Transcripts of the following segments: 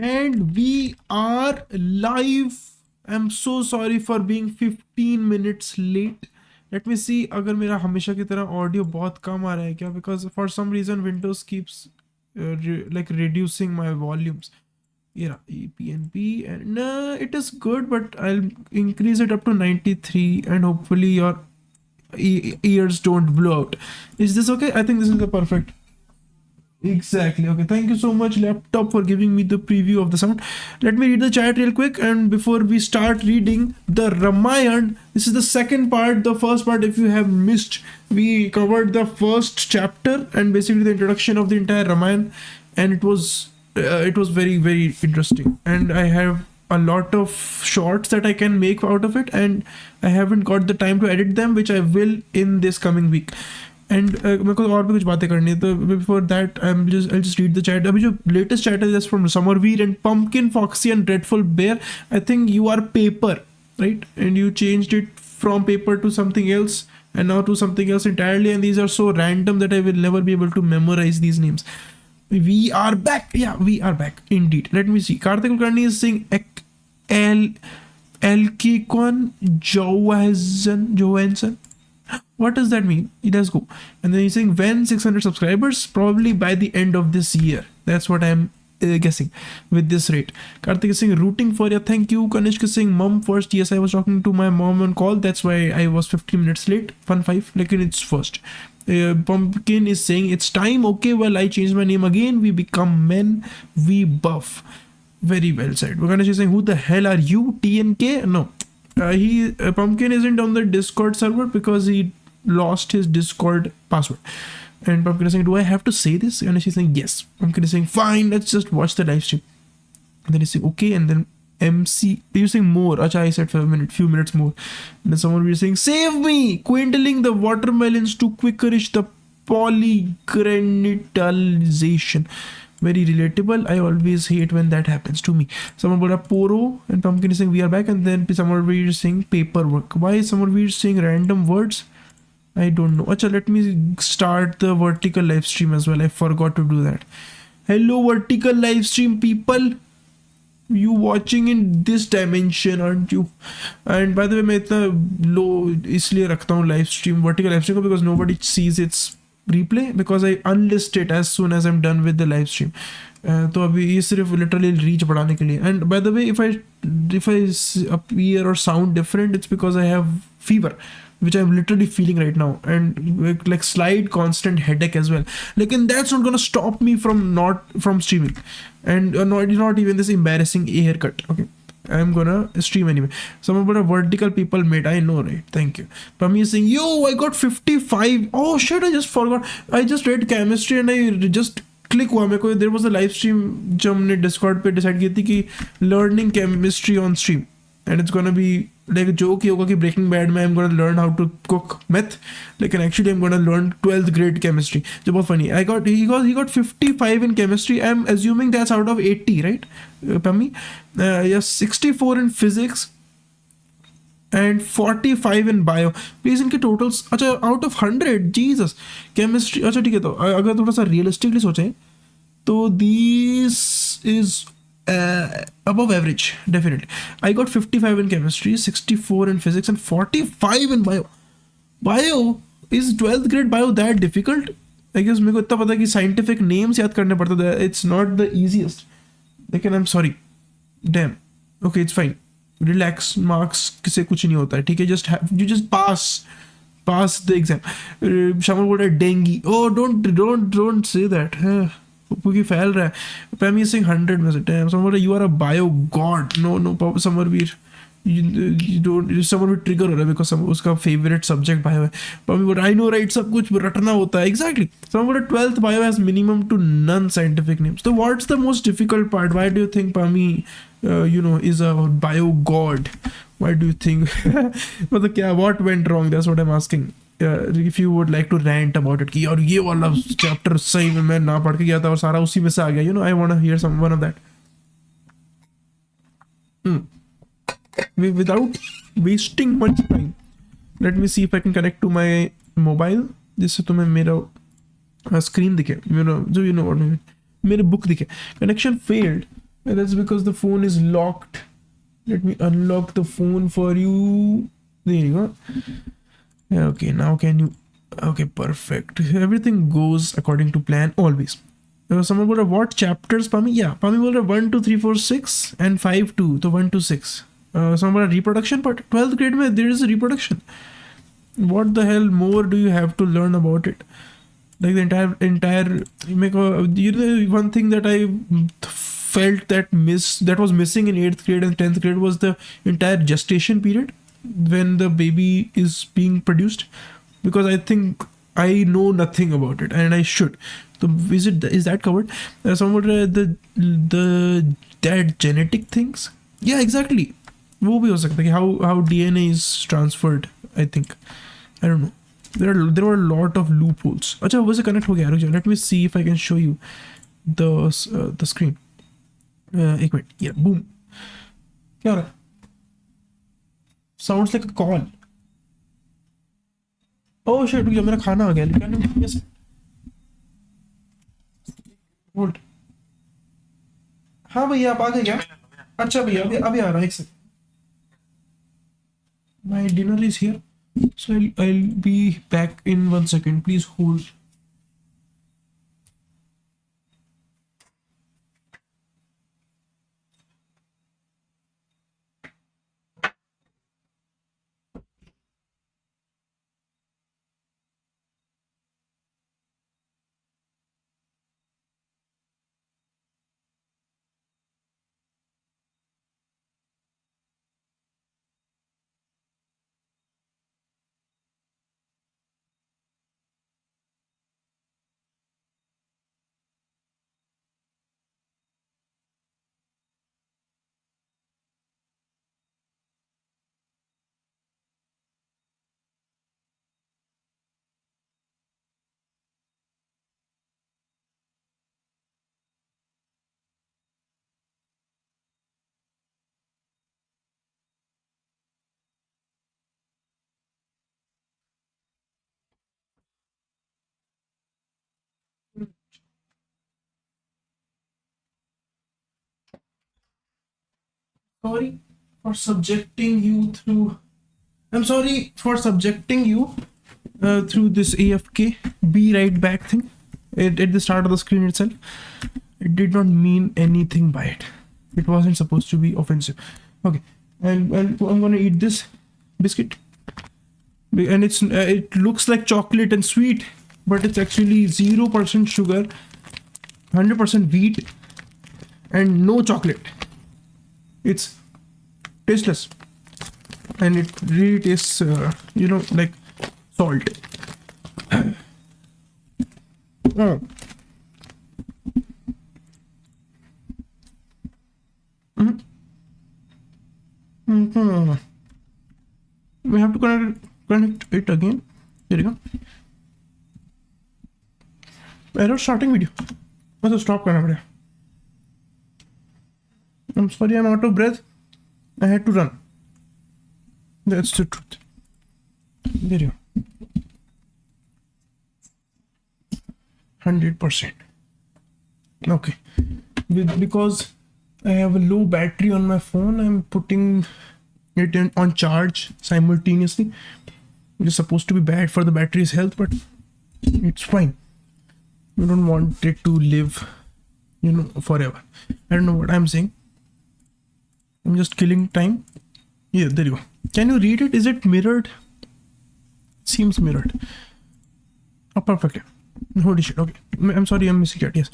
And we are live. I'm so sorry for being 15 minutes late. Let me see अगर मेरा हमेशा की तरह ऑडियो बहुत कम आ रहा है क्या, because for some reason Windows keeps like reducing my volumes. Yeah, EPNP, and it is good, but I'll increase it up to 93 and hopefully your ears don't blow out. Is this okay? I think this is the perfect. Exactly. Okay. Thank you so much, laptop, for giving me the preview of the sound. Let me read the chat real quick. And before we start reading the Ramayana, this is the second part. The first part, if you have missed, we covered the first chapter and basically the introduction of the entire Ramayana, and it was very very interesting. And I have a lot of shorts that I can make out of it, and I haven't got the time to edit them, which I will in this coming week. And मेरे को और भी कुछ बातें करनी है, तो before that I just read the chat. अभी जो लेटेस्ट चैट है from Samarveer and pumpkin foxy and dreadful bear. I think you are paper, right? And you changed it from paper to something else and now to something else entirely, and these are so random that I will never be able to memorize these names. We are back. Yeah, we are back indeed. Let me see. Karthik Kulkarni is saying Elkikon Johansson. What does that mean? Let's go. And then he's saying when 600 subscribers, probably by the end of this year. That's what I'm guessing with this rate. Karthik is saying rooting for you. Thank you. Kanishk is saying mom first. Yes, I was talking to my mom on call. That's why I was 15 minutes late. Fun 5. Like it's first. Pumpkin is saying it's time. Okay, well, I changed my name again. We become men. We buff. Very well said. Ganesh is saying who the hell are you? TNK? No. Pumpkin isn't on the Discord server because he lost his Discord password. And Pumpkin is saying, do I have to say this? And she's saying yes. Pumpkin is saying fine, let's just watch the live stream. And then he's saying okay, and then MC, you're saying more. Acha, I said few minutes more. And then someone was saying save me, quintling the watermelons to quickerish the polygranitalization. Very relatable. I always hate when that happens to me. Someone brought up Poro, and Pumpkin is saying we are back, and then someone is saying paperwork. Why is someone saying random words? I don't know. Acha, let me start the vertical live stream as well. I forgot to do that. Hello vertical live stream people. You watching in this dimension, aren't you? And by the way, मैं इतना low इसलिए रखता हूँ live stream, vertical live stream, because nobody sees its replay, because I unlist it as soon as I'm done with the live stream. तो अभी ये सिर्फ literally reach बढ़ाने के लिए. And by the way, if I appear or sound different, it's because I have fever, which I'm literally feeling right now, and like slight constant headache as well. Like, and that's not gonna stop me from streaming, and not even this embarrassing haircut. Okay, I'm gonna stream anyway. Someone put a vertical people made. I know, right? Thank you. Pami is saying, yo, I got 55. Oh shit, I just forgot. I just read chemistry and I just click हुआ मेरे को. There was a live stream जो हमने Discord पे decide की थी कि learning chemistry on stream, and it's gonna be like joke ही होगा कि Breaking Bad में I'm gonna learn how to cook meth, like actually I'm gonna learn 12th grade chemistry. जो बहुत funny. He got 55 in chemistry. I'm assuming that's out of 80, right? Pami, yes, 64 in physics and 45 in bio. Please इनके totals अच्छा out of 100. Jesus, chemistry अच्छा ठीक है. तो अगर थोड़ा सा realistically सोचें तो this is above average, definitely. I got 55 in chemistry, 64 in physics, and 45 in bio. Bio is 12th grade bio that difficult? I guess मेरे को इतना पता है कि scientific names याद करने पड़ते थे. It's not the easiest. लेकिन I'm sorry. Damn. Okay, it's fine. Relax. Marks से कुछ नहीं होता है. ठीक है, you just pass the exam. Shaman बोल रहा है dengue. Oh, don't say that. क्योंकि फैल रहा है. Pami is saying 100 में से. Damn, someone you are a bio god. No, Samarveer. You don't. Someone will trigger हो रहा है because उसका favorite subject bio है. Pami बोल I know, right? सब कुछ रटना होता है. Exactly. Someone 12th bio has minimum to none scientific names. So what's the most difficult part? Why do you think Pami is a bio god? Why do you think? मतलब क्या? What went wrong? That's what I'm asking. If you would like to rant about it कि यार ये वाला chapter सही में मैं ना पढ़ के गया था और सारा उसी में से आ गया. I want to hear one of that. Without wasting much time, let me see if I can connect to my mobile जिससे तुम्हें मेरा screen दिखे, जो what I mean, मेरे book दिखे. Connection failed. And that's because the phone is locked. Let me unlock the phone for you. There you go. Yeah, okay, now can you... Okay, perfect. Everything goes according to plan always. Someone बोल रहा what chapters Pami? Yeah, Pami बोल रहा 1 2 3 4 6 and 5 2 तो 1 to 6. Someone बोल रहा reproduction part 12th grade में there is a reproduction. What the hell more do you have to learn about it? Like the entire you know, one thing that I felt that was missing in 8th grade and 10th grade was the entire gestation period when the baby is being produced, because I think I know nothing about it and I should. So is that covered? Someone the that genetic things. Yeah, exactly. वो भी हो सकता है how DNA is transferred. I think I don't know. There were a lot of loopholes. अच्छा वो से connect हो गया. रुक जाओ. Let me see if I can show you the screen. एक मिनट. Yeah, boom. क्या हो रहा है? Sounds like a call. Oh shit, रुक जाओ, मेरा खाना आ गया. Can you yes? Hold. हाँ भैया आप आ गए क्या? अच्छा भैया अभी आ रहा है एक second. My dinner is here, so I'll be back in 1 second. Please hold. Sorry for subjecting you through. I'm sorry for subjecting you through this AFK be right back thing at the start of the screen itself. It did not mean anything by it. It wasn't supposed to be offensive. Okay, I'm gonna eat this biscuit, and it looks like chocolate and sweet, but it's actually 0% sugar, 100% wheat, and no chocolate. It's tasteless, and it really tastes like salt. Oh. We have to connect it again. There you go. Error starting video. Also stop करना पड़ेगा. I'm sorry, I'm out of breath. I had to run. That's the truth. There you go. 100%. Okay. Because I have a low battery on my phone, I'm putting it on charge simultaneously. It is supposed to be bad for the battery's health, but it's fine. We don't want it to live, forever. I don't know what I'm saying. I'm just killing time. Yeah, there you go. Can you read it? Is it mirrored? It seems mirrored. Oh, perfectly. Holy shit. Okay. I'm sorry, I'm missing chat. Yes.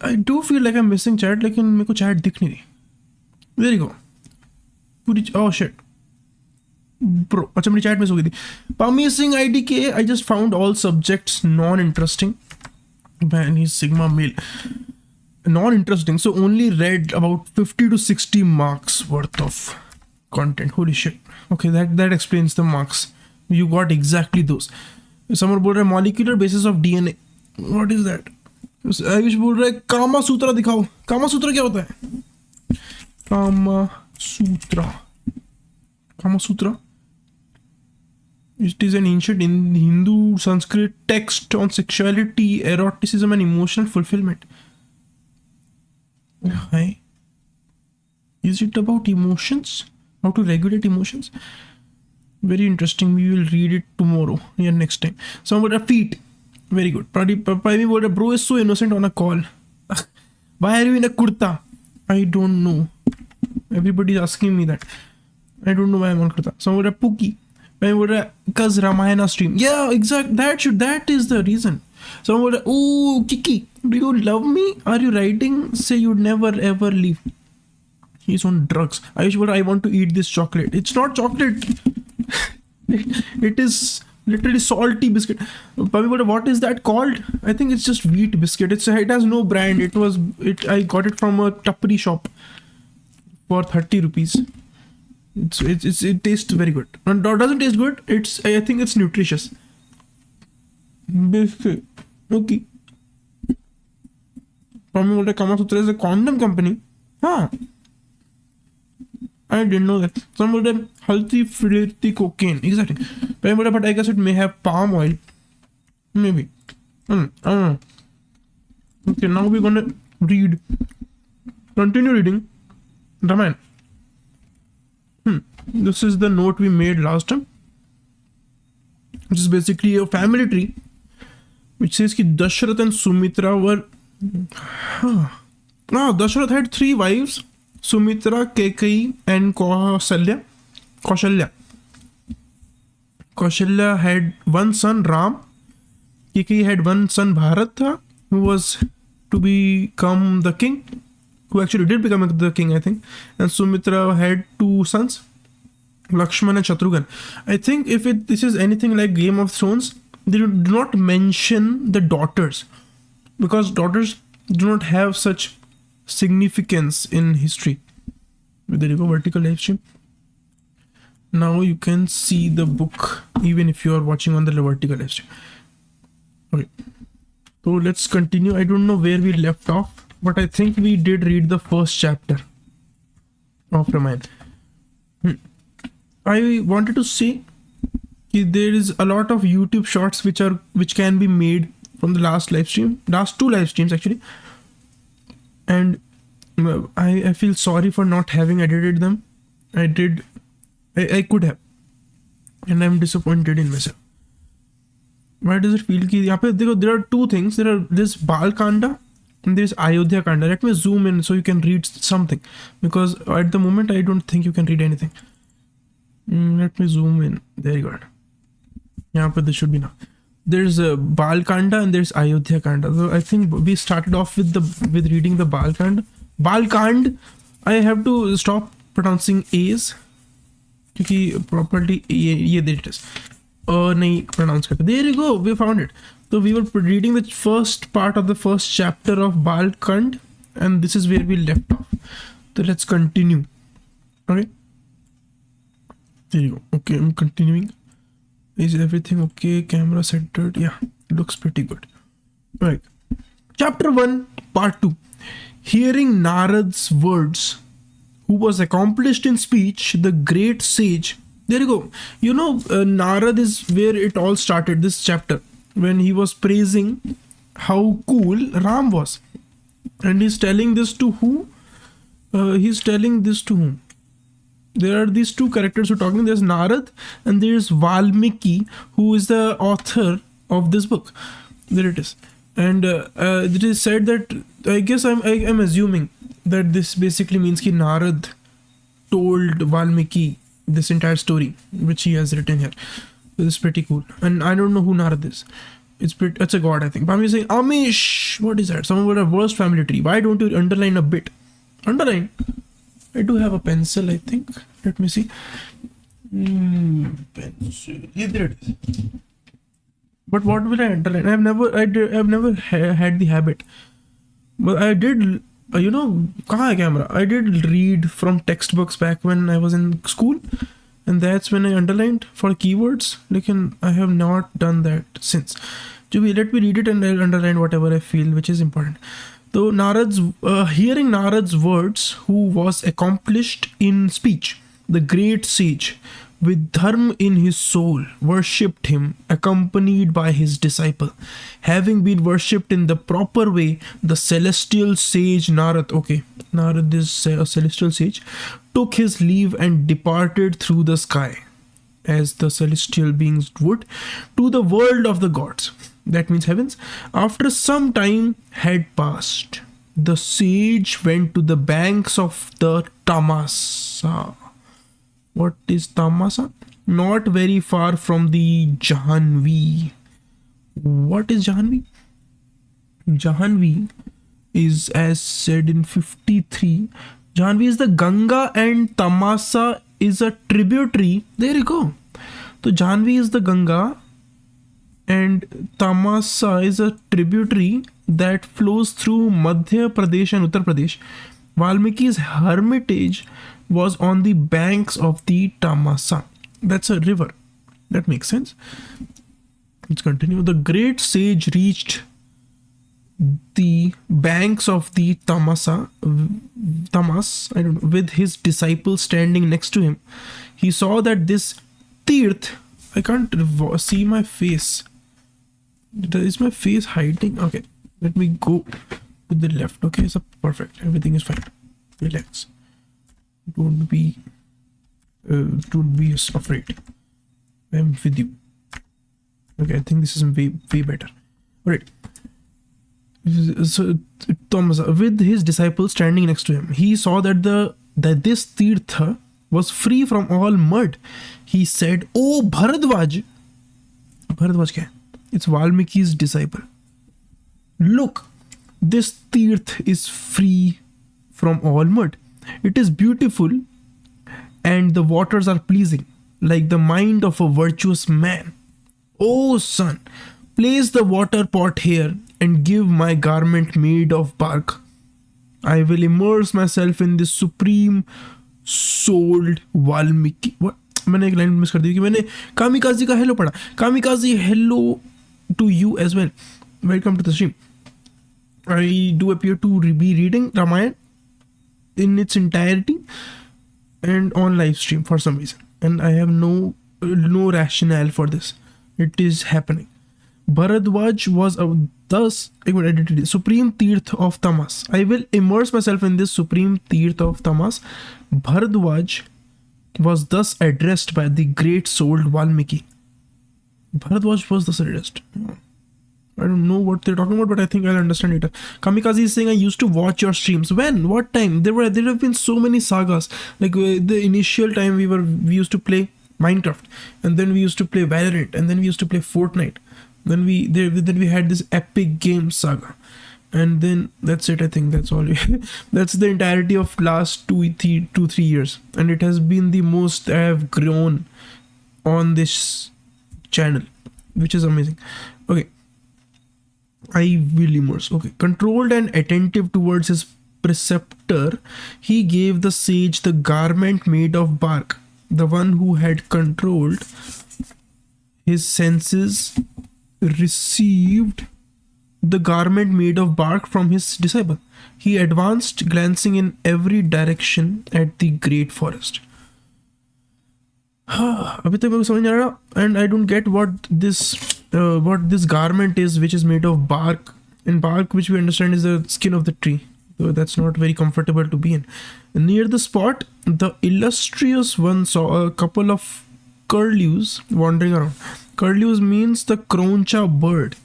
I do feel like I'm missing chat, लेकिन मेरे को chat दिख नहीं रही. There you go. Oh shit. Bro, अच्छा मेरी chat miss हो गई थी. Pami Singh IDK. I just found all subjects non-interesting. Man, he's Sigma male. Non-interesting. So only read about 50 to 60 marks worth of content. Holy shit. Okay, that explains the marks. You got exactly those. Someone बोल रहा है molecular basis of DNA. What is that? Ayush बोल रहा है कामा सूत्रा दिखाओ. कामा सूत्रा क्या होता है? कामा सूत्रा. It is an ancient Hindu Sanskrit text on sexuality, eroticism, and emotional fulfillment. Hi. Is it about emotions? How to regulate emotions? Very interesting. We will read it tomorrow. Yeah, next time. So about a feet. Very good. Bro is so innocent on a call. Why are you in a kurta? I don't know. Everybody is asking me that. I don't know why I'm on kurta. So about a Pookie. Because Ramayana stream. Yeah, exact. That is the reason. So about oh Kiki, do you love me? Are you writing? Say you'd never ever leave. He's on drugs. I want to eat this chocolate. It's not chocolate. It is literally salty biscuit. What is that called? I think it's just wheat biscuit. It has no brand. I got it from a tapri shop for 30 rupees. It tastes very good. And it doesn't taste good. I think it's nutritious. Biscuit. Okay. Kama Sutra is a condom company. Huh. I didn't know that. Some of them healthy, flirty cocaine. Exactly. But I guess it may have palm oil. Maybe. I don't know. Okay, now we're gonna read. Continue reading. Ramayana. This is the note we made last time. Which is basically a family tree. Which says that Dashrath and Sumitra were... Dashrath had 3 wives. Sumitra, Kekai and Kaushalya. Kaushalya had 1 son, Ram. Kekai had 1 son, Bharata, who was to become the king. Who actually did become the king, I think. And Sumitra had 2 sons, Lakshmana and Shatrughan. I think if this is anything like Game of Thrones, they do not mention the daughters. Because daughters do not have such significance in history. There you go, vertical live stream. Now you can see the book even if you are watching on the vertical live stream. Okay, so let's continue. I don't know where we left off, but I think we did read the first chapter of Ramayana. I wanted to say there is a lot of YouTube shorts which can be made from the last 2 live streams actually, and I feel sorry for not having edited them. I could have, and I'm disappointed in myself. Why does it feel that there are 2 things. There's Bal Kanda and there's Ayodhya Kanda. Let me zoom in so you can read something, because at the moment I don't think you can read anything. Let me zoom in. There you go. This should be now. There's Bal Kanda and there's Ayodhya Kanda. So I think we started off with reading the Bal Kanda. Bal Kand. I have to stop pronouncing A's. Because properly, there it is. Nahi pronounce karte. There you go. We found it. So we were reading the first part of the first chapter of Bal Kand, and this is where we left off. So let's continue. Okay. There you go. Okay, I'm continuing. Is everything okay? Camera centered? Yeah, looks pretty good. Right. Chapter 1, Part 2. Hearing Narad's words, who was accomplished in speech, the great sage. There you go. Narad is where it all started, this chapter, when he was praising how cool Ram was. And he's telling this to who? He's telling this to whom? There are these 2 characters who are talking. There's Narad and there's Valmiki, who is the author of this book. There it is. And it is said that, I guess I'm assuming that this basically means that Narad told Valmiki this entire story, which he has written here. This is pretty cool. And I don't know who Narad is. It's a god, I think. But I'm saying, Amish, what is that? Someone with a worst family tree. Why don't you underline a bit? Underline. I do have a pencil, I think. Let me see. Pencil. Yeah, there it is. But what will I underline? I've never had the habit. But I did, kahan hai camera? I did read from textbooks back when I was in school. And that's when I underlined for keywords. I have not done that since. Let me read it and I'll underline whatever I feel which is important. So hearing Narad's words, who was accomplished in speech, the great sage, with dharma in his soul, worshipped him, accompanied by his disciple. Having been worshipped in the proper way, the celestial sage Narad, okay, Narad is a celestial sage, took his leave and departed through the sky, as the celestial beings would, to the world of the gods. That means heavens. After some time had passed, the sage went to the banks of the Tamasa. What is Tamasa? Not very far from the Jahanvi. What is Jahanvi? Jahanvi is, as said in 53, Jahanvi is the Ganga and Tamasa is a tributary. There you go. So Jahanvi is the Ganga and Tamasa is a tributary that flows through Madhya Pradesh and Uttar Pradesh. Valmiki's hermitage was on the banks of the Tamasa. That's a river. That makes sense. Let's continue. The great sage reached the banks of the Tamas, I don't know, with his disciple standing next to him. He saw that this Tirth, I can't see my face. Is my face hiding? Okay, let me go to the left. Okay, so perfect. Everything is fine. Relax. Don't be afraid. I'm with you. Okay, I think this is way better. All right. So Thomas, with his disciple standing next to him, he saw that this Tirtha was free from all mud. He said, "Oh Bharadwaj." Bharadwaj kya hai? It's Valmiki's disciple. Look, this Tirth is free from all mud. It is beautiful and the waters are pleasing, like the mind of a virtuous man. Oh son, place the water pot here and give my garment made of bark. I will immerse myself in this supreme souled Valmiki. What? मैंने एक line miss कर दी कि मैंने kamikaze का hello पढ़ा. Kamikaze, hello to you as well. Welcome to the stream. I do appear to be reading Ramayana in its entirety and on live stream for some reason, and I have no rationale for this. It is happening. Bharadwaj was thus supreme Tirth of Tamas. I will immerse myself in this supreme Tirth of Tamas. Bharadwaj was thus addressed by the great souled Valmiki. Bharadwaj was thus addressed. I don't know what they're talking about, but I think I'll understand later. Kamikaze is saying, I used to watch your streams. When? What time? There have been so many sagas. Like the initial time we used to play Minecraft, and then we used to play Valorant, and then we used to play Fortnite. Then we had this epic game saga, and then that's it. I think that's all. That's the entirety of last 2-3 years, and it has been the most I have grown on this channel, which is amazing. Okay, I will immerse. Okay, controlled and attentive towards his preceptor, he gave the sage the garment made of bark. The one who had controlled his senses received the garment made of bark from his disciple. He advanced, glancing in every direction at the great forest. अभी तक मेरे को समझ नहीं आ रहा, and I don't get what this garment is, which is made of bark, and bark, which we understand is the skin of the tree. So that's not very comfortable to be in. Near the spot, the illustrious one saw a couple of curlews wandering around. Curlews means the croncha bird.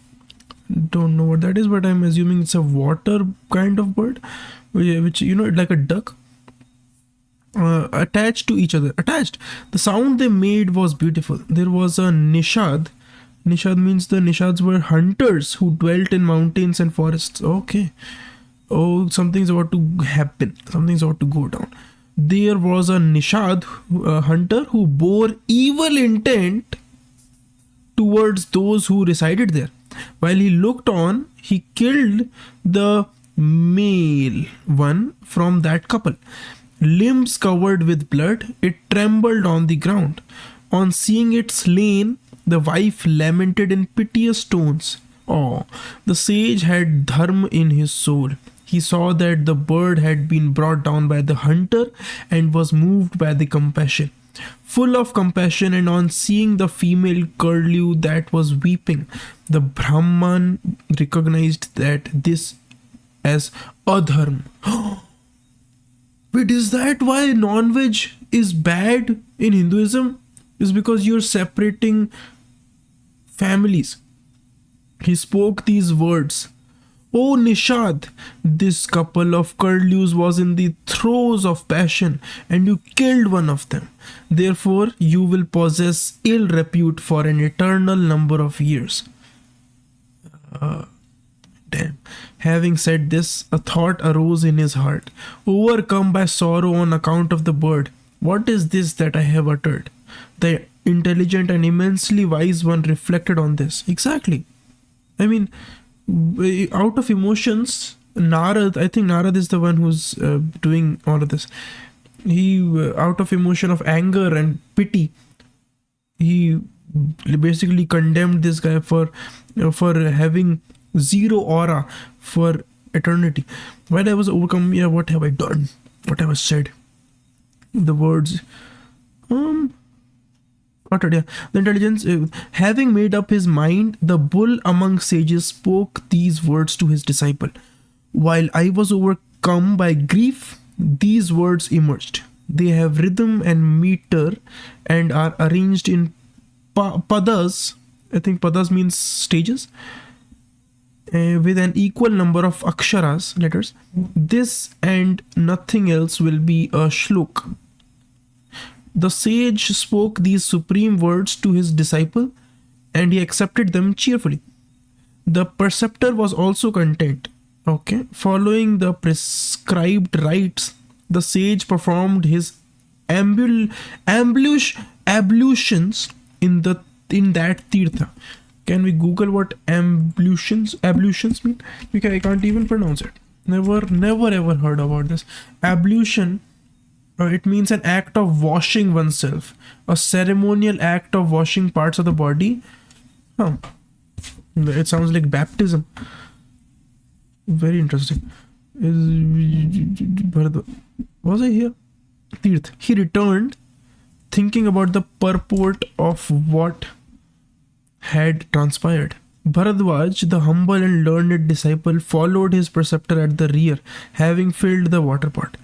Don't know what that is, but I'm assuming it's a water kind of bird, which like a duck. Attached to each other. The sound they made was beautiful. There was a nishad. Nishad means the nishads were hunters who dwelt in mountains and forests. Okay. Oh, something's about to happen. Something's about to go down. There was a nishad, a hunter, who bore evil intent towards those who resided there. While he looked on, he killed the male one from that couple. Limbs covered with blood, it trembled on the ground. On seeing it slain, the wife lamented in piteous tones. Oh, the sage had dharma in his soul. He saw that the bird had been brought down by the hunter and was moved by the compassion. full of compassion, and on seeing the female curlew that was weeping, the Brahman recognized that this as adharma. Wait, is that why non-veg is bad in Hinduism? Is because you're separating families. He spoke these words. Oh Nishad, this couple of curlews was in the throes of passion, and you killed one of them. Therefore, you will possess ill repute for an eternal number of years. Damn. Having said this, a thought arose in his heart. Overcome by sorrow on account of the bird, what is this that I have uttered? The intelligent and immensely wise one reflected on this. Exactly. I mean, out of emotions, Narad, I think Narad is the one who's doing all of this. He, out of emotion of anger and pity, he basically condemned this guy for having zero aura for eternity. While I was overcome, yeah, what have I done? What have I said? The words, uttered, yeah. The intelligence, having made up his mind, the bull among sages spoke these words to his disciple. While I was overcome by grief, these words emerged. They have rhythm and meter and are arranged in padas. I think padas means stages. With an equal number of aksharas, letters. This and nothing else will be a shlok. The sage spoke these supreme words to his disciple, and he accepted them cheerfully. The preceptor was also content. Okay, following the prescribed rites, the sage performed his ablutions in that tirtha. Can we Google what ablutions mean? Because I can't even pronounce it. Never ever heard about this. Ablution, it means an act of washing oneself, a ceremonial act of washing parts of the body. It sounds like baptism. Very interesting. Was I here? Tirth. He returned, thinking about the purport of what had transpired. Bharadwaj, the humble and learned disciple, followed his preceptor at the rear, having filled the water pot.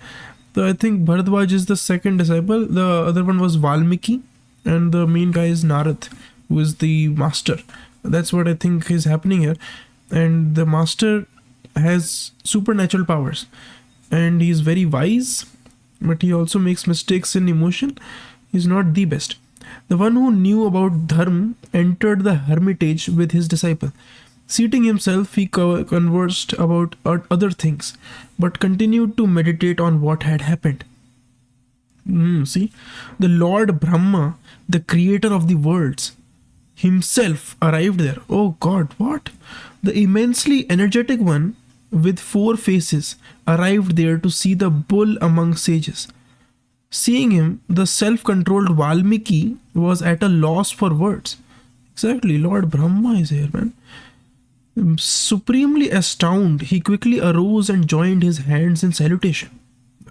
So I think Bharadwaj is the second disciple. The other one was Valmiki, and the main guy is Narad, who is the master. That's what I think is happening here. And the master has supernatural powers, and he is very wise, but he also makes mistakes in emotion. He's not the best. The one who knew about dharma entered the hermitage with his disciple. Seating himself, he conversed about other things, but continued to meditate on what had happened. See, the Lord Brahma, the creator of the worlds, himself arrived there. Oh God, what? The immensely energetic one with 4 faces arrived there to see the bull among sages. Seeing him, the self-controlled Valmiki was at a loss for words. Exactly, Lord Brahma is here, man. Supremely astounded, he quickly arose and joined his hands in salutation.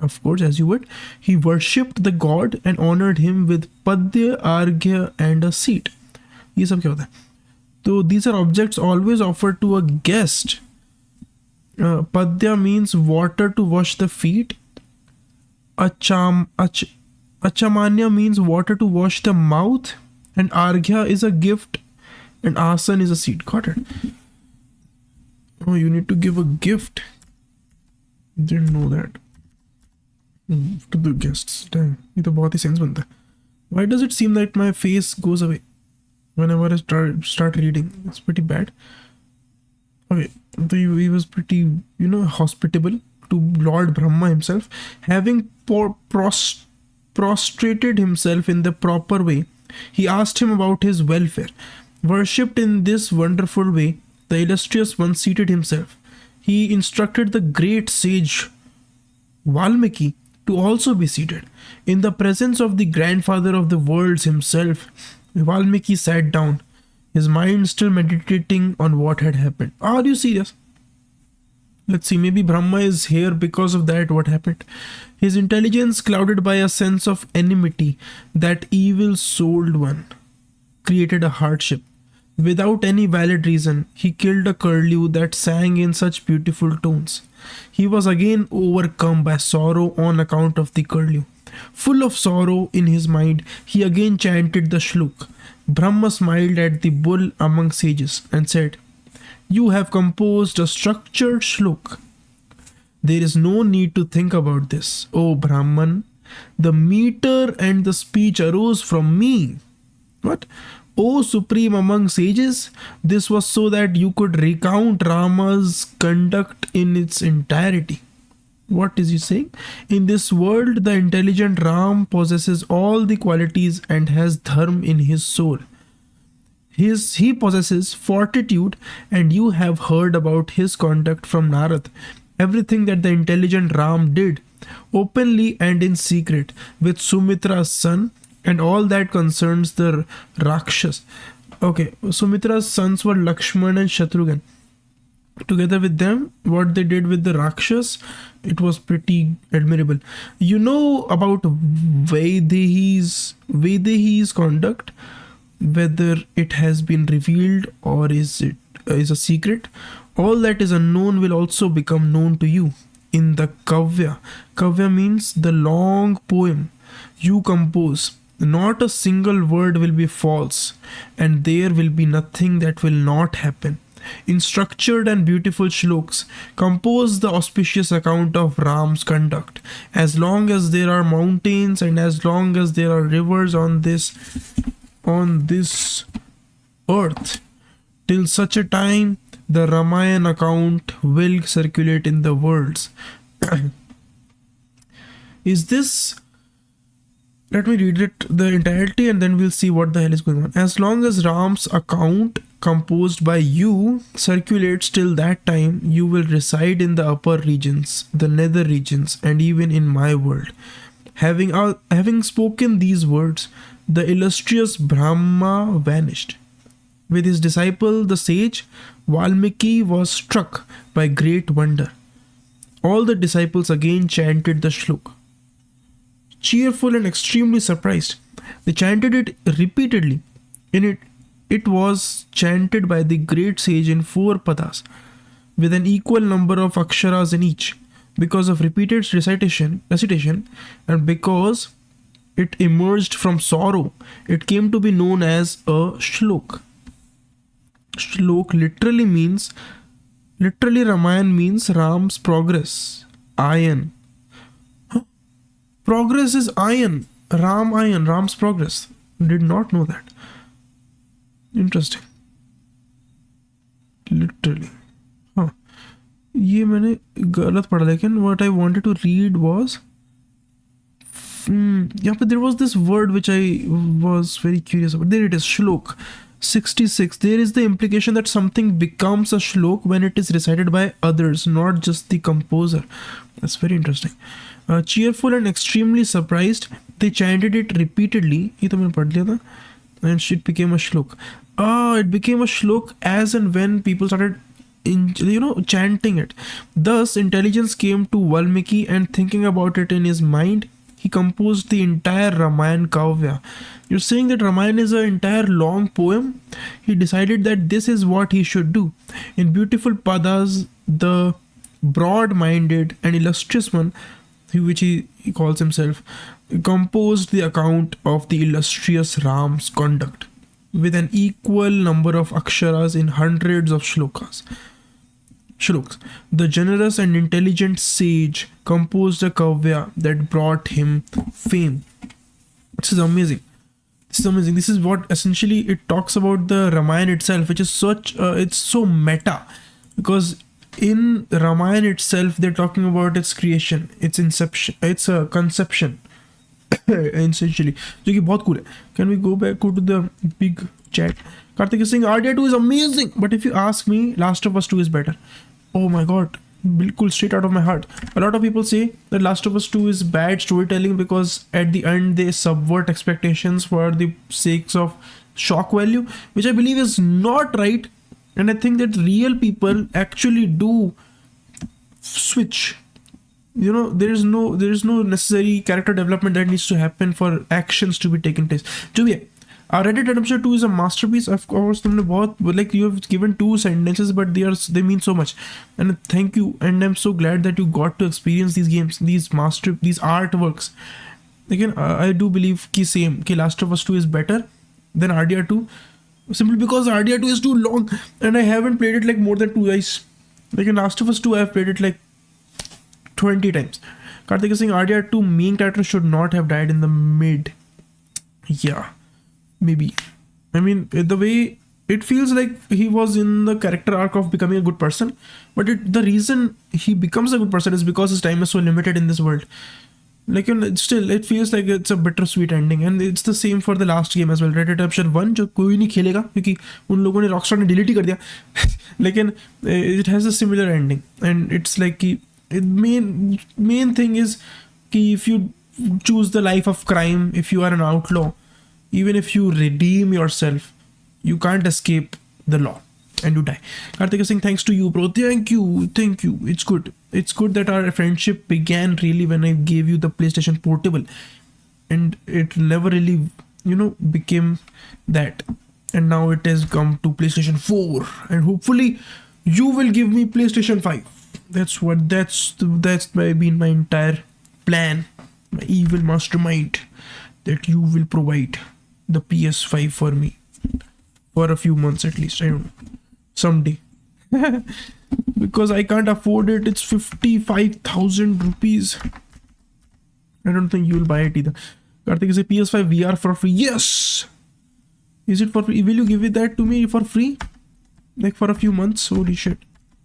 Of course, as you would, he worshipped the god and honored him with padya, arghya and a seat. ये सब क्या होता है? So these are objects always offered to a guest. Padya means water to wash the feet. Achamanya means water to wash the mouth, and arghya is a gift, and asan is a seat. Got it? Oh, you need to give a gift. Didn't know that. To the guests. Dang, ये तो बहुत ही sense बनता है. Why does it seem that my face goes away whenever I start reading? It's pretty bad. Okay, so he was pretty, hospitable to Lord Brahma himself. Having prostrated himself in the proper way, he asked him about his welfare. Worshipped in this wonderful way, the illustrious one seated himself. He instructed the great sage Valmiki to also be seated. In the presence of the grandfather of the worlds himself, Valmiki sat down, his mind still meditating on what had happened. Are you serious? Let's see, maybe Brahma is here because of that. What happened? His intelligence clouded by a sense of enmity, that evil souled one created a hardship. Without any valid reason, he killed a curlew that sang in such beautiful tones. He was again overcome by sorrow on account of the curlew. Full of sorrow in his mind, he again chanted the shlok. Brahma smiled at the bull among sages and said, "You have composed a structured shlok. There is no need to think about this, O Brahman. The meter and the speech arose from me." What? O supreme among sages, this was so that you could recount Rama's conduct in its entirety. What is he saying? In this world, the intelligent Ram possesses all the qualities and has dharma in his soul. He possesses fortitude, and you have heard about his conduct from Narad. Everything that the intelligent Ram did, openly and in secret, with Sumitra's son, and all that concerns the Rakshas. Okay, Sumitra's sons were Lakshmana and Shatrughan. Together with them, what they did with the Rakshas, it was pretty admirable. You know about Vaidehi's conduct, whether it has been revealed or is a secret. All that is unknown will also become known to you in the Kavya. Kavya means the long poem you compose. Not a single word will be false, and there will be nothing that will not happen. In structured and beautiful shloks, compose the auspicious account of Ram's conduct. As long as there are mountains and as long as there are rivers on this earth, till such a time the Ramayana account will circulate in the worlds. Is this? Let me read it the entirety and then we'll see what the hell is going on. As long as Ram's account composed by you circulates till that time, you will reside in the upper regions, the nether regions, and even in my world. Having spoken these words, the illustrious Brahma vanished. With his disciple, the sage, Valmiki was struck by great wonder. All the disciples again chanted the shlok. Cheerful and extremely surprised, they chanted it repeatedly. It was chanted by the great sage in 4 padas, with an equal number of aksharas in each. Because of repeated recitation, and because it emerged from sorrow, it came to be known as a shlok. Shlok literally Ramayana means Ram's progress, iron. Progress is iron, Ram's progress. Did not know that. Interesting. Literally. हाँ, ये मैंने गलत पढ़ा, लेकिन what I wanted to read was yeah, but there was this word which I was very curious about. There it is, shlok 66. There is the implication that something becomes a shlok when it is recited by others, not just the composer. That's very interesting. Cheerful and extremely surprised, they chanted it repeatedly. ये तो मैंने पढ़ लिया था. And it became a shlok. It became a shlok as and when people started chanting it. Thus, intelligence came to Valmiki, and thinking about it in his mind, he composed the entire Ramayana Kavya. You're saying that Ramayana is an entire long poem? He decided that this is what he should do. In beautiful padas, the broad-minded and illustrious one, which he calls himself, composed the account of the illustrious Ram's conduct with an equal number of aksharas in hundreds of shloks. The generous and intelligent sage composed a kavya that brought him fame. This is amazing. This is what essentially it talks about the Ramayana itself, which is it's so meta, because in Ramayana itself they're talking about its creation, its inception, its conception. Essentially, जो कि बहुत cool है. Can we go to the big chat? Karthik is saying RDR2 is amazing, but if you ask me, Last of Us 2 is better. Oh my god, bilkul straight out of my heart. A lot of people say that Last of Us 2 is bad storytelling because at the end they subvert expectations for the sakes of shock value, which I believe is not right. And I think that real people actually do switch. There is no necessary character development that needs to happen for actions to be taken place. जो भी है, Red Dead Redemption 2 is a masterpiece. Of course, तुमने बहुत, like, you have given 2 sentences, but they mean so much. And thank you. And I'm so glad that you got to experience these games, these artworks. Again, I do believe कि Last of Us 2 is better than RDR 2, simply because RDR 2 is too long, and I haven't played it like more than 2 guys. Like in Last of Us 2, I've played it like 20 times. Karthik is saying RDR 2 main character should not have died in the mid. Yeah, maybe. I mean, the way it feels like he was in the character arc of becoming a good person, but the reason he becomes a good person is because his time is so limited in this world. Like, still, it feels like it's a bittersweet ending, and it's the same for the last game as well. Red Dead Redemption 1 जो कोई नहीं खेलेगा क्योंकि उन लोगों ने Rockstar ने delete ही कर दिया. लेकिन it has a similar ending, and it's like कि main thing is कि if you choose the life of crime, if you are an outlaw, even if you redeem yourself, you can't escape the law and you die. Karthik is saying thanks to you, bro. Thank you. It's good that our friendship began really when I gave you the PlayStation Portable, and it never really became that, and now it has come to PlayStation 4, and hopefully you will give me PlayStation 5. That's been my entire plan, my evil mastermind, that you will provide the PS5 for me for a few months at least. I don't know, someday. Because I can't afford it. It's 55,000 rupees. I don't think you will buy it either. Karthik is a PS5 VR for free. Yes. Is it for free? Will you give it that to me for free? Like for a few months? Holy shit.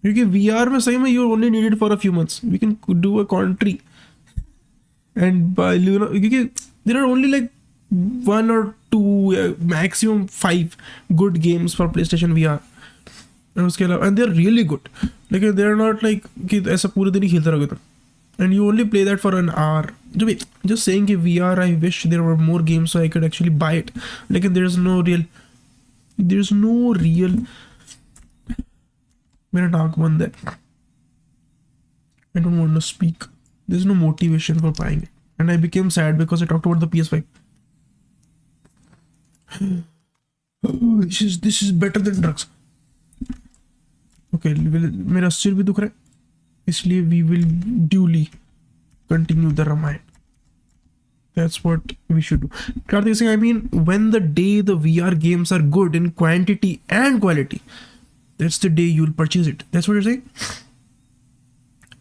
क्योंकि VR में सही में you only need it for a few months. We can do a country. And क्योंकि there are only like 1 or 2, maximum 5 good games for PlayStation VR. And they're really good. Like, they're not like कि ऐसा पूरे दिन ही खेलते रहोगे तुम. And you only play that for an hour. Just saying कि VR, I wish there were more games so I could actually buy it. Like, there's no real. मेरा नाक बंद है. I don't want to speak. There's no motivation for buying it. And I became sad because I talked about the PS5. This is better than drugs. Okay, मेरा सिर भी दुख रहा है, इसलिए we will duly continue the Ramayana. That's what we should do. Karthik is saying, I mean, when the day the VR games are good in quantity and quality, that's the day you'll purchase it. That's what you're saying?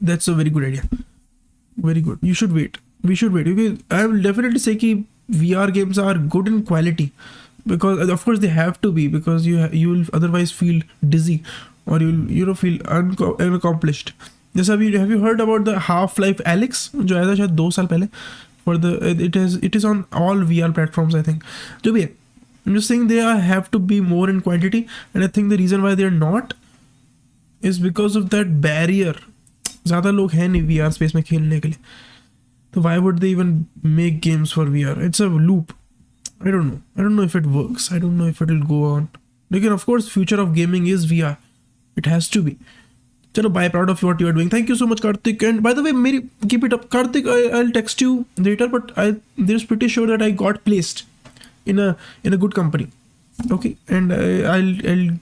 That's a very good idea. Very good. You should wait. We should wait. Okay, I will definitely say that VR games are good in quality, because of course they have to be, because you will otherwise feel dizzy, or you'll feel unaccomplished. जैसा अभी have you heard about the Half-Life Alyx जो आया था शायद 2 साल पहले? For the it is on all VR platforms, I think. जो भी है, I'm just saying they have to be more in quantity, and I think the reason why they're not is because of that barrier. ज़्यादा लोग हैं नहीं VR space में खेलने के लिए, so why would they even make games for VR? It's a loop. I don't know if it works. I don't know if it will go on. Again, of course, future of gaming is VR. It has to be. Chalo, bye, proud of what you are doing. Thank you so much, Karthik. And by the way, keep it up. Karthik, I'll text you later, but there's pretty sure that I got placed in a good company. Okay, and I'll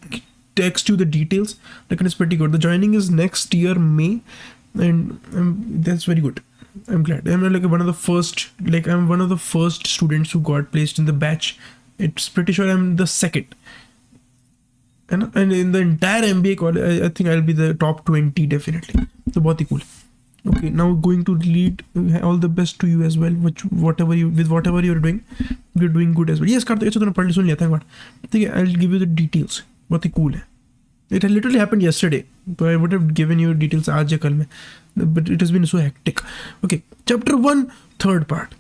text you the details. Like, it's pretty good. The joining is next year, May, and that's very good. I'm glad. I'm like one of the first students who got placed in the batch. It's pretty sure I'm the second. And in the entire MBA college, I think I'll be the top 20 definitely. So बहुत ही cool. Okay, now going to lead. All the best to you as well. Whatever you're doing, you're doing good as well. Yes, Karthik, अच्छा तूने पढ़ सुन लिया था एक बार. ठीक है, I'll give you the details. बहुत ही cool है. It had literally happened yesterday, so I would have given you details आज या कल में, but it has been so hectic. Okay, chapter 1, third part.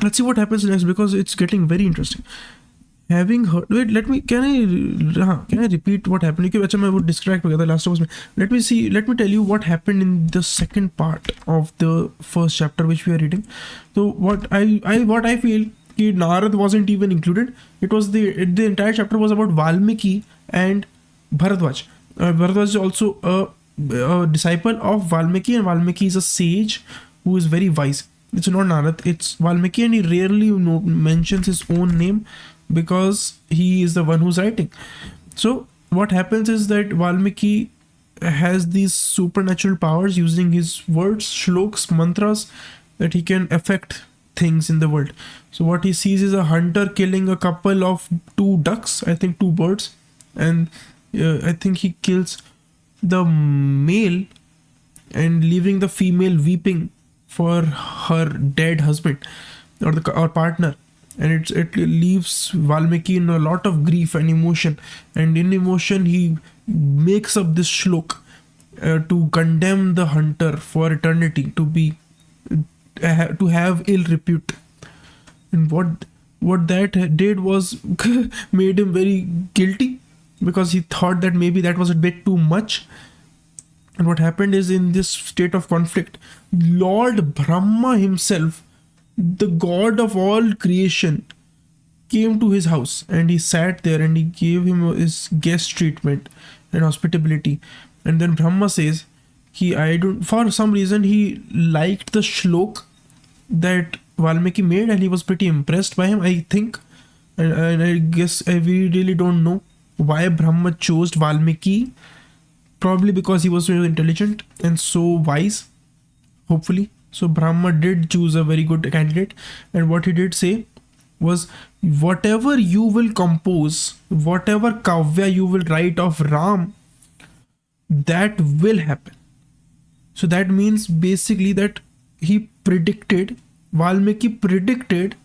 Let's see what happens next, because it's getting very interesting. Having heard, wait, can I repeat what happened? Okay, अच्छा मैं वो distract हो गया था last of us में. Let me tell you what happened in the second part of the first chapter which we are reading. So what I feel कि Narad wasn't even included. It was the entire chapter was about Valmiki and Bharadwaj. Bharadwaj is also a disciple of Valmiki, and Valmiki is a sage who is very wise. It's not Narad, it's Valmiki, and he rarely mentions his own name because he is the one who's writing. So what happens is that Valmiki has these supernatural powers using his words, shloks, mantras, that he can affect things in the world. So what he sees is a hunter killing a couple of two ducks, I think two birds, and I think he kills the male and leaving the female weeping for her dead husband or partner, and it leaves Valmiki in a lot of grief and emotion, and in emotion he makes up this shlok to condemn the hunter for eternity, to be to have ill repute. And what that did was made him very guilty, because he thought that maybe that was a bit too much. And what happened is, in this state of conflict, Lord Brahma himself, the god of all creation, came to his house, and he sat there and he gave him his guest treatment and hospitality. And then Brahma says, for some reason he liked the shlok that Valmiki made, and he was pretty impressed by him, I think. And I guess we really don't know why Brahma chose Valmiki. Probably because he was so intelligent and so wise, hopefully. So Brahma did choose a very good candidate, and what he did say was, whatever you will compose, whatever kavya you will write of Ram, that will happen. So that means basically that he predicted, Valmiki predicted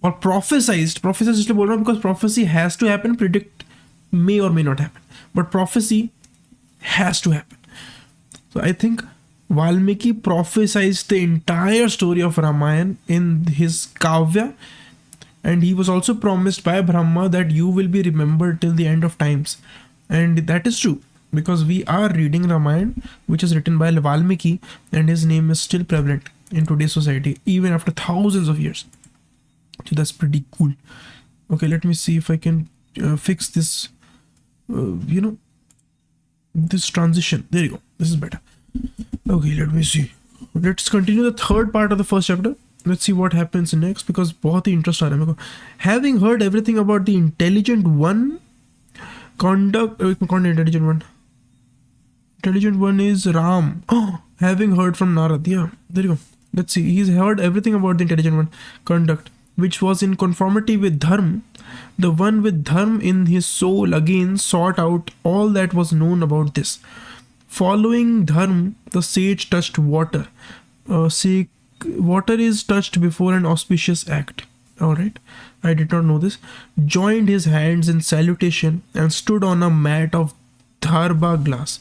or prophesized इसलिए बोल रहा हूँ because prophecy has to happen, predict may or may not happen, but prophecy has to happen. So I think Valmiki prophesied the entire story of Ramayana in his Kavya, and he was also promised by Brahma that you will be remembered till the end of times. And that is true, because we are reading Ramayana, which is written by Valmiki, and his name is still prevalent in today's society even after thousands of years. So that's pretty cool. Okay, let me see if I can fix this this transition. There you go, this is better. Okay, let me see. Let's continue the third part of the first chapter. Let's see what happens next, because बहुत ही interest आ रहा है मेरे को. Having heard everything about the intelligent one, intelligent one is Ram. Having heard from Narad, yeah, there you go. Let's see. He's heard everything about the intelligent one conduct, which was in conformity with dharma. The one with dharma in his soul again sought out all that was known about this. Following dharma, the sage touched water. Water is touched before an auspicious act. Alright, I did not know this. Joined his hands in salutation and stood on a mat of dharba glass.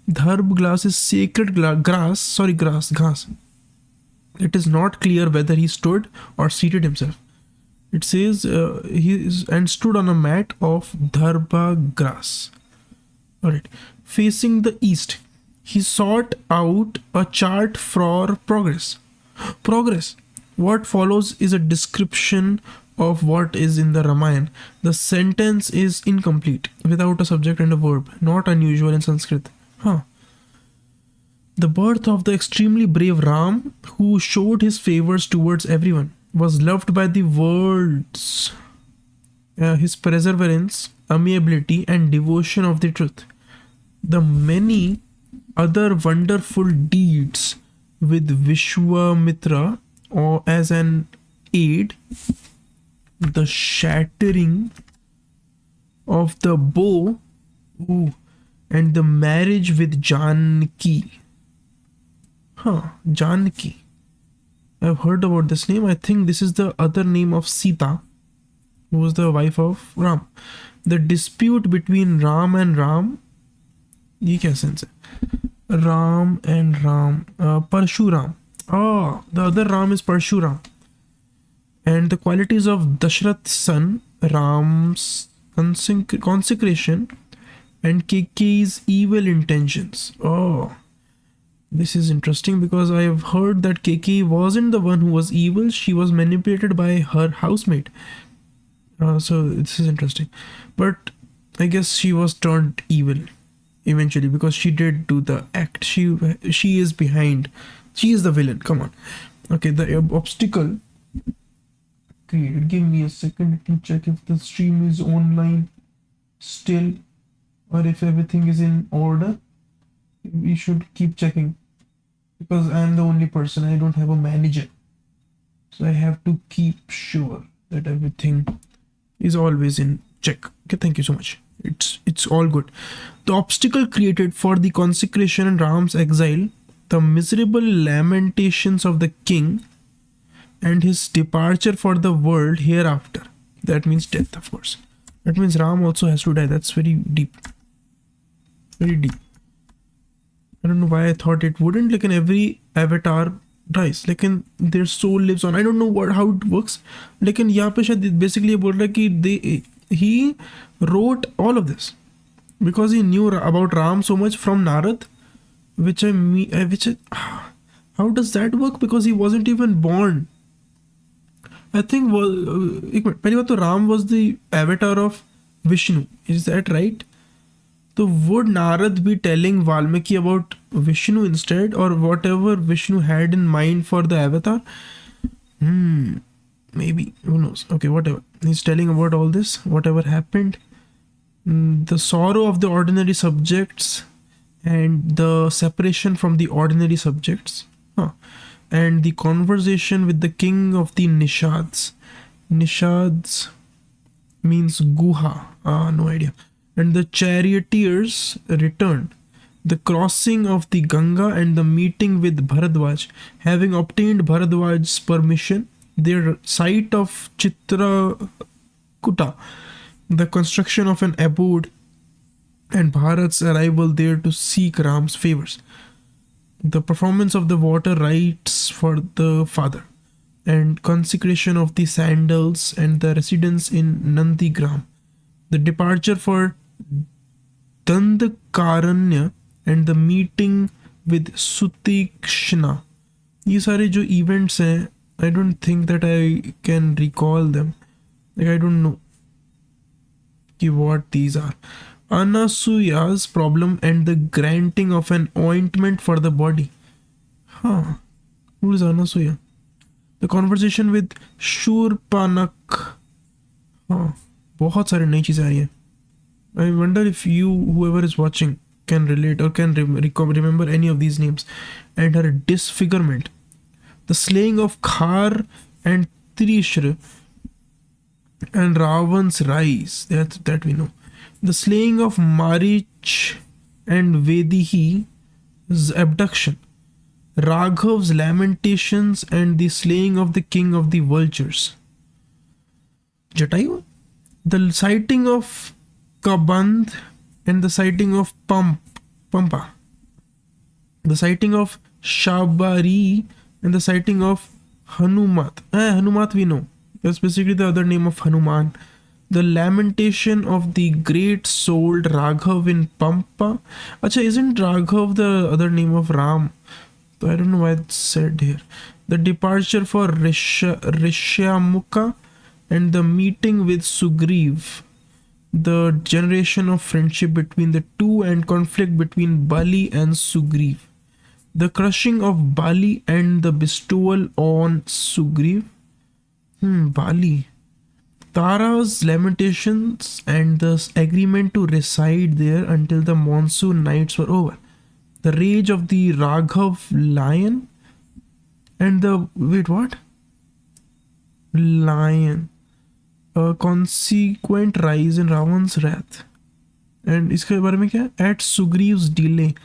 Dharba glass is sacred grass. It is not clear whether he stood or seated himself. It says and stood on a mat of dharba grass. Alright, facing the east, he sought out a chart for progress. What follows is a description of what is in the Ramayana. The sentence is incomplete without a subject and a verb, not unusual in Sanskrit. The birth of the extremely brave Ram, who showed his favors towards everyone, was loved by the worlds. His perseverance, amiability, and devotion of the truth. The many other wonderful deeds with Vishwamitra or as an aid, the shattering of the bow, and the marriage with Janaki. Janaki. I've heard about this name. I think this is the other name of Sita, who was the wife of Ram. The dispute between Ram and Ram. ये क्या sense है? Ram and Ram. Parshuram. The other Ram is Parshuram. And the qualities of Dashrath's son, Ram's consecration, and Keke's evil intentions. This is interesting, because I have heard that Keke wasn't the one who was evil. She was manipulated by her housemate. So this is interesting. But I guess she was turned evil. eventually, because she did do the act. She is behind. She is the villain. Come on. Okay, the obstacle created. Give me a second. Let me check if the stream is online still, or if everything is in order. We should keep checking, because I am the only person. I don't have a manager, so I have to keep sure that everything is always in check. Okay, thank you so much. It's all good. The obstacle created for the consecration and Ram's exile, the miserable lamentations of the king, and his departure for the world hereafter. That means death, of course. That means Ram also has to die. That's very deep. Very deep. I don't know why I thought it wouldn't. Like in every avatar dies, like in their soul lives on. I don't know how it works. Like in यहाँ पे शायद basically ये बोल रहा है कि he wrote all of this because he knew about Ram so much from Narad, how does that work? Because he wasn't even born. I think एक minute, पहली बात तो Ram was the avatar of Vishnu. Is that right? So would Narad be telling Valmiki about Vishnu instead, or whatever Vishnu had in mind for the avatar? Maybe, who knows. Okay, whatever. He's telling about all this, whatever happened. The sorrow of the ordinary subjects and the separation from the ordinary subjects. And the conversation with the king of the Nishads. Nishads means Guha. No idea. And the charioteers returned. The crossing of the Ganga and the meeting with Bharadwaj. Having obtained Bharadwaj's permission, their sight of Chitrakuta, the construction of an abode, and Bharat's arrival there to seek Ram's favors. The performance of the water rites for the father, and consecration of the sandals, and the residence in Nandigram. The departure for Dandakaranya and the meeting with Sutikshna. ये सारे जो events हैं, I don't think that I can recall them. Like I don't know what these are. Anasuya's problem and the granting of an ointment for the body. Who is Anasuya? The conversation with Shurpanak. बहुत सारी नई चीज़ें आ रही हैं. I wonder if you, whoever is watching, can relate or can remember any of these names. And her disfigurement. The slaying of Khar and Trishra and Ravan's rise. That we know. The slaying of Marich and Vedihi's abduction. Raghav's lamentations and the slaying of the king of the vultures. Jatayu? The sighting of Kabandh and the sighting of Pampa. The sighting of Shabari and the sighting of Hanumat. Hanumat we know. That's basically the other name of Hanuman. The lamentation of the great-souled Raghav in Pampa. Acha, isn't Raghav the other name of Ram? So I don't know why it's said here. The departure for Rishyamukha and the meeting with Sugriv. The generation of friendship between the two and conflict between Bali and Sugriv. The crushing of Bali and the bestowal on Sugriv. Bali. Tara's lamentations and the agreement to reside there until the monsoon nights were over. The rage of the Raghav lion and the lion. A consequent rise in Ravan's wrath. And इसके बारे में क्या? At Sugriv's delay.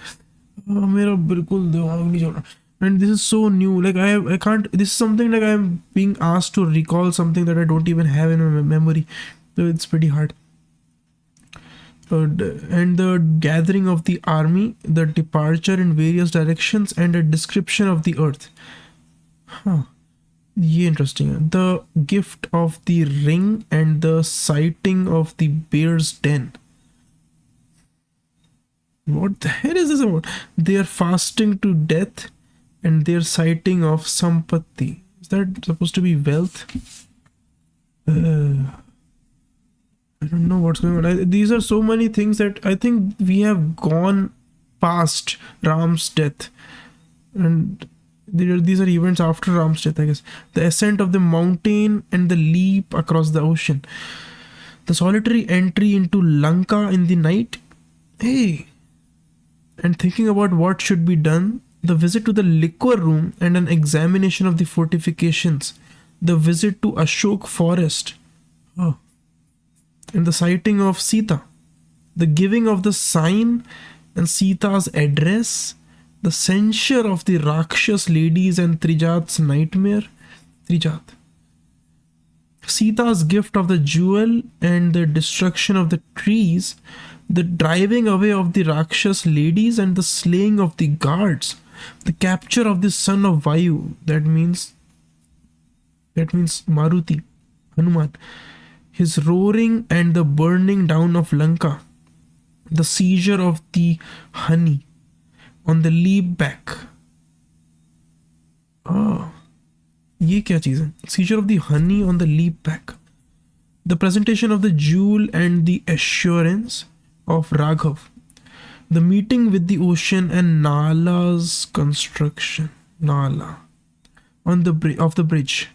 मेरा बिल्कुल दिमाग नहीं चल रहा. And this is so new. Like I can't. This is something like I'm being asked to recall something that I don't even have in my memory. So it's pretty hard. And the gathering of the army, the departure in various directions, and a description of the earth. Yeah, interesting. The gift of the ring and the sighting of the bear's den. What the hell is this about? They are fasting to death and their sighting of Sampatti. Is that supposed to be wealth? I don't know what's going on. These are so many things that I think we have gone past Ram's death, and these are events after Ram's death, I guess. The ascent of the mountain and the leap across the ocean, the solitary entry into Lanka in the night. Hey, and thinking about what should be done, the visit to the liquor room and an examination of the fortifications, the visit to Ashok forest, oh, and the sighting of Sita, the giving of the sign and Sita's address, the censure of the Rakshas ladies and Trijat's nightmare. Trijat. Sita's gift of the jewel and the destruction of the trees, the driving away of the Rakshas ladies and the slaying of the guards, the capture of the son of Vayu, that means Maruti, Hanuman, his roaring and the burning down of Lanka, the seizure of the honey on the leap back. Oh, ये क्या चीज़ है? Seizure of the honey on the leap back. The presentation of the jewel and the assurance of Raghav. The meeting with the ocean and Nala's construction. Nala. On the bridge.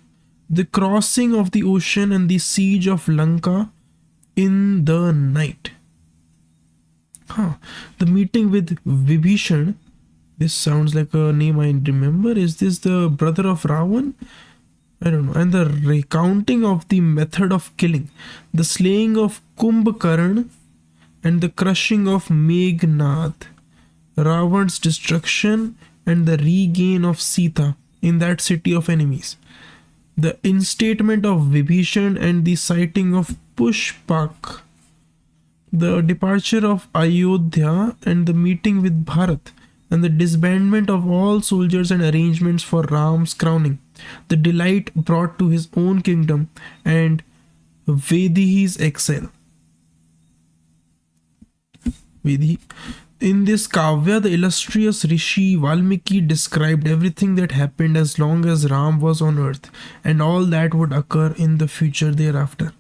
The crossing of the ocean and the siege of Lanka in the night. The meeting with Vibhishan. This sounds like a name I remember. Is this the brother of Ravan? I don't know. And the recounting of the method of killing. The slaying of Kumbhkarna and the crushing of Meghnad. Ravan's destruction and the regain of Sita in that city of enemies. The instatement of Vibhishan and the sighting of Pushpak. The departure of Ayodhya and the meeting with Bharat. And the disbandment of all soldiers and arrangements for Ram's crowning, the delight brought to his own kingdom, and Vedihi's exile. Vedihi. In this Kavya, the illustrious Rishi Valmiki described everything that happened as long as Ram was on earth, and all that would occur in the future thereafter.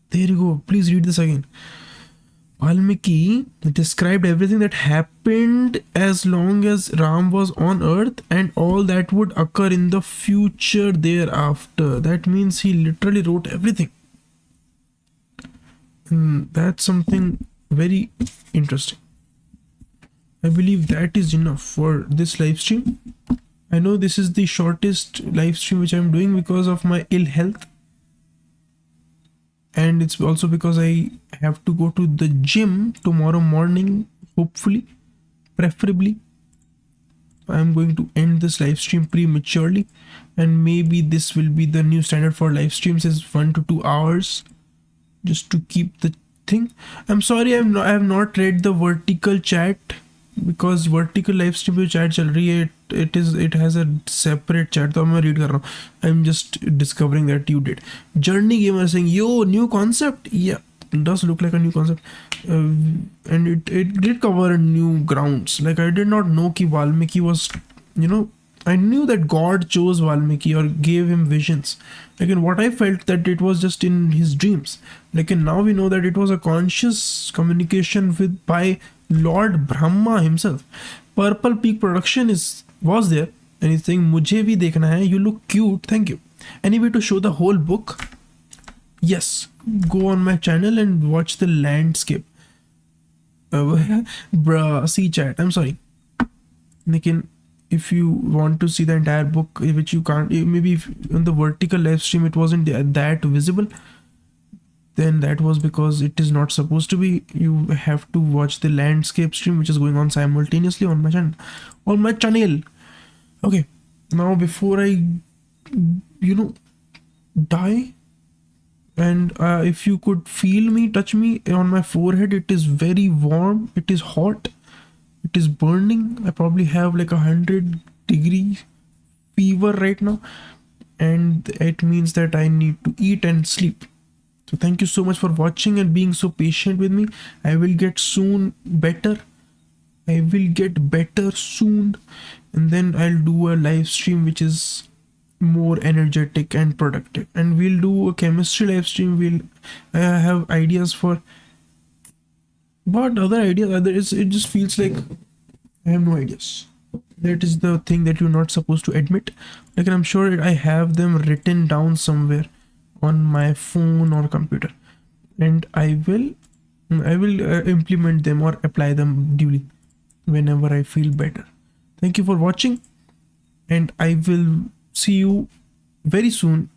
There you go. Please read this again. Valmiki described everything that happened as long as Ram was on earth and all that would occur in the future thereafter. That means he literally wrote everything. And that's something very interesting. I believe that is enough for this live stream. I know this is the shortest live stream which I'm doing because of my ill health. And it's also because I have to go to the gym tomorrow morning, hopefully, preferably. I'm going to end this live stream prematurely, and maybe this will be the new standard for live streams, is 1 to 2 hours, just to keep the thing. I'm sorry I have not read the vertical chat, because vertical live stream पे chat चल रही है. It has a separate chat, तो मैं read कर रहा हूँ. I'm just discovering that you did. Journey Gamer saying, yo, new concept. Yeah, it does look like a new concept, and it did cover new grounds. Like, I did not know कि Valmiki was, I knew that God chose Valmiki or gave him visions. Like, in what I felt that it was just in his dreams. Like, and now we know that it was a conscious communication by Lord Rama himself. Purple Peak Production was there, and he's saying, "Mujhe bhi dekhna hai. You look cute. Thank you." Anyway, to show the whole book, yes, go on my channel and watch the landscape. Bruh, see chat. I'm sorry. Lekin, if you want to see the entire book, which you can't, maybe if on the vertical live stream it wasn't that visible, then that was because it is not supposed to be. You have to watch the landscape stream, which is going on simultaneously on my channel. Okay, now before I die, and if you could feel me, touch me on my forehead, it is very warm, it is hot, it is burning. I probably have like 100-degree fever right now, and it means that I need to eat and sleep. So thank you so much for watching and being so patient with me. I will get better soon, and then I'll do a live stream which is more energetic and productive. And we'll do a chemistry live stream. We'll have ideas for what other ideas are there. It just feels like I have no ideas. That is the thing that you're not supposed to admit. Like, I'm sure I have them written down somewhere on my phone or computer, and I will implement them or apply them duly whenever I feel better. Thank you for watching, and I will see you very soon.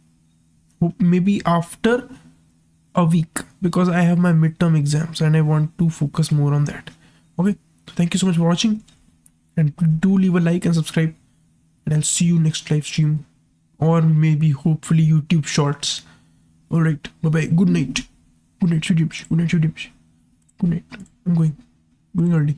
Maybe after a week, because I have my midterm exams and I want to focus more on that. Okay, thank you so much for watching, and do leave a like and subscribe, and I'll see you next live stream, or maybe hopefully YouTube shorts. All right, bye bye. Good night. Good night, sweet dreams. Good night, sweet dreams. Good night. I'm going early.